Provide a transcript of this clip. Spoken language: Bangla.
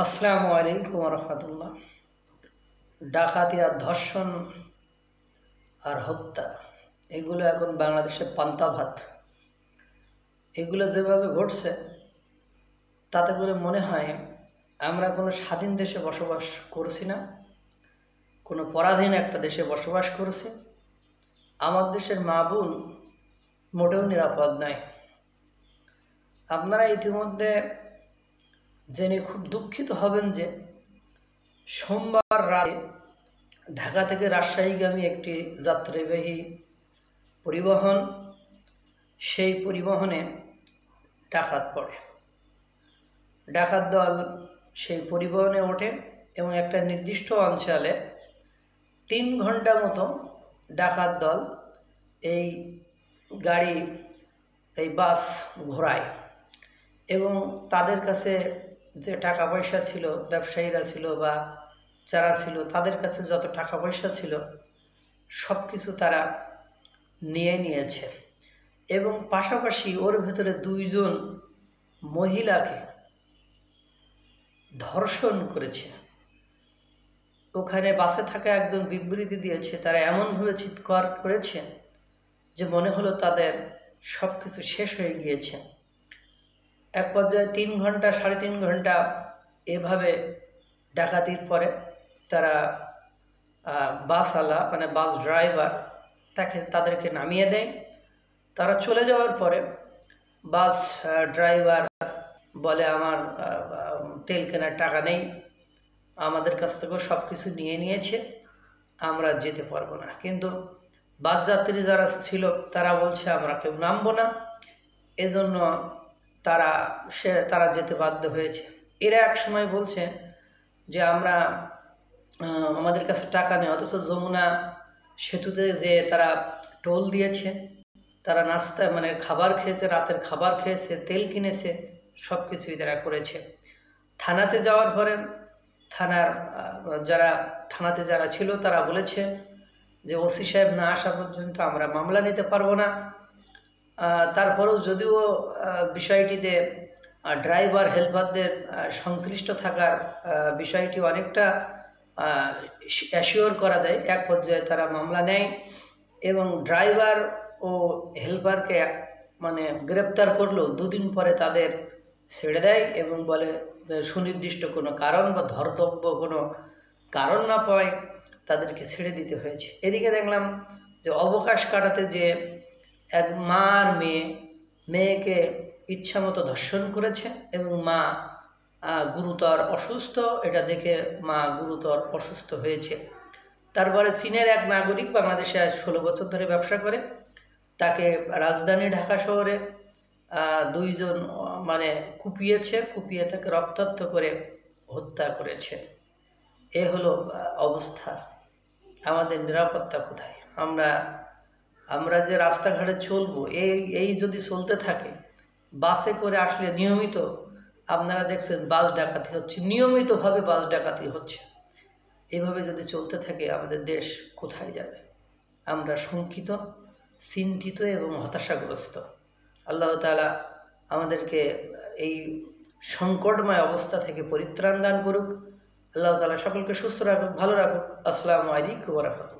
আসসালামু আলাইকুম রহমতুল্লাহ। ডাকাতি আর ধর্ষণ আর হত্যা এগুলো এখন বাংলাদেশে পান্তা ভাত। এগুলো যেভাবে ঘটছে তাতে করে মনে হয় আমরা কোনো স্বাধীন দেশে বসবাস করছি না, কোনো পরাধীন একটা দেশে বসবাস করছি। আমার দেশের মা বোন মোটেও নিরাপদ নয়। আপনারা ইতিমধ্যে জেনে খুব দুঃখিত হবেন যে সোমবার রাতে ঢাকা থেকে রাজশাহীগামী একটি যাত্রীবাহী পরিবহন, সেই পরিবহনে ডাকাত পড়ে। ডাকাত দল সেই পরিবহনে ওঠে এবং একটা নির্দিষ্ট অঞ্চলে 3 ঘন্টা মতো ডাকাত দল এই গাড়ি, এই বাস ঘোরায় এবং তাদের কাছে যে টাকা পয়সা ছিল, ব্যবসায়ীরা ছিল বা যারা ছিল তাদের কাছে যত টাকা পয়সা ছিল সব কিছু তারা নিয়ে নিয়েছে এবং পাশাপাশি ওর ভেতরে 2 জন মহিলাকে ধর্ষণ করেছে। ওখানে বাসে থাকা একজন বিবৃতি দিয়েছে, তারা এমনভাবে চিৎকার করেছে যে মনে হলো তাদের সব কিছু শেষ হয়ে গিয়েছে। এক পর্যায়ে 3 ঘন্টা 3.5 ঘন্টা এভাবে ডাকাতির পরে তারা বাসওয়ালা মানে বাস ড্রাইভার তাদেরকে নামিয়ে দেয়। তারা চলে যাওয়ার পরে বাস ড্রাইভার বলে, আমার তেল কেনার টাকা নেই, আমাদের কাছ থেকেও সব কিছু নিয়ে নিয়েছে, আমরা যেতে পারবো না। কিন্তু বাস যাত্রী যারা ছিল তারা বলছে আমরা কেউ নামবো না, এজন্য তারা যেতে বাধ্য হয়েছে। এরা এক সময় বলছে যে আমরা আমাদের কাছে টাকা নেই, অথচ যমুনা সেতুতে যে তারা টোল দিয়েছে, তারা নাস্তা মানে খাবার খেয়েছে, রাতের খাবার খেয়েছে, তেল কিনেছে, সব কিছুই তারা করেছে। থানাতে যাওয়ার পরে থানাতে যারা ছিল তারা বলেছে যে ওসি সাহেব না আসা পর্যন্ত আমরা মামলা নিতে পারবো না। তারপরেও যদিও বিষয়টিতে ড্রাইভার হেল্পারদের সংশ্লিষ্ট থাকার বিষয়টি অনেকটা অ্যাসিওর করা দেয়, এক পর্যায়ে তারা মামলা নেয় এবং ড্রাইভার ও হেল্পারকে মানে গ্রেপ্তার করলেও 2 দিন পরে তাদের ছেড়ে দেয় এবং বলে সুনির্দিষ্ট কোনো কারণ বা ধর্তব্য কোনো কারণ না পাওয়ায় তাদেরকে ছেড়ে দিতে হয়েছে। এদিকে দেখলাম যে অবকাশ কাটাতে যে এক মা আর মেয়েকে ইচ্ছামতো ধর্ষণ করেছে এবং মা গুরুতর অসুস্থ। এটা দেখে মা গুরুতর অসুস্থ হয়েছে। তারপরে চীনের এক নাগরিক বাংলাদেশে আজ 16 বছর ধরে ব্যবসা করে, তাকে রাজধানী ঢাকা শহরে 2 জন মানে কুপিয়ে তাকে রক্তাক্ত করে হত্যা করেছে। এ হলো অবস্থা। আমাদের নিরাপত্তা কোথায়? আমরা যে রাস্তাঘাটে চলবো, এই যদি চলতে থাকে, বাসে করে আসলে নিয়মিত আপনারা দেখছেন বাস ডাকাতি হচ্ছে, নিয়মিতভাবে বাস ডাকাতি হচ্ছে। এভাবে যদি চলতে থাকে আমাদের দেশ কোথায় যাবে? আমরা শঙ্কিত, চিন্তিত এবং হতাশাগ্রস্ত। আল্লাহ তাআলা আমাদেরকে এই সংকটময় অবস্থা থেকে পরিত্রাণ দান করুক। আল্লাহ তাআলা সকলকে সুস্থ রাখুক, ভালো রাখুক। আসসালামু আলাইকুম ওয়া রাহমাতুল্লাহ।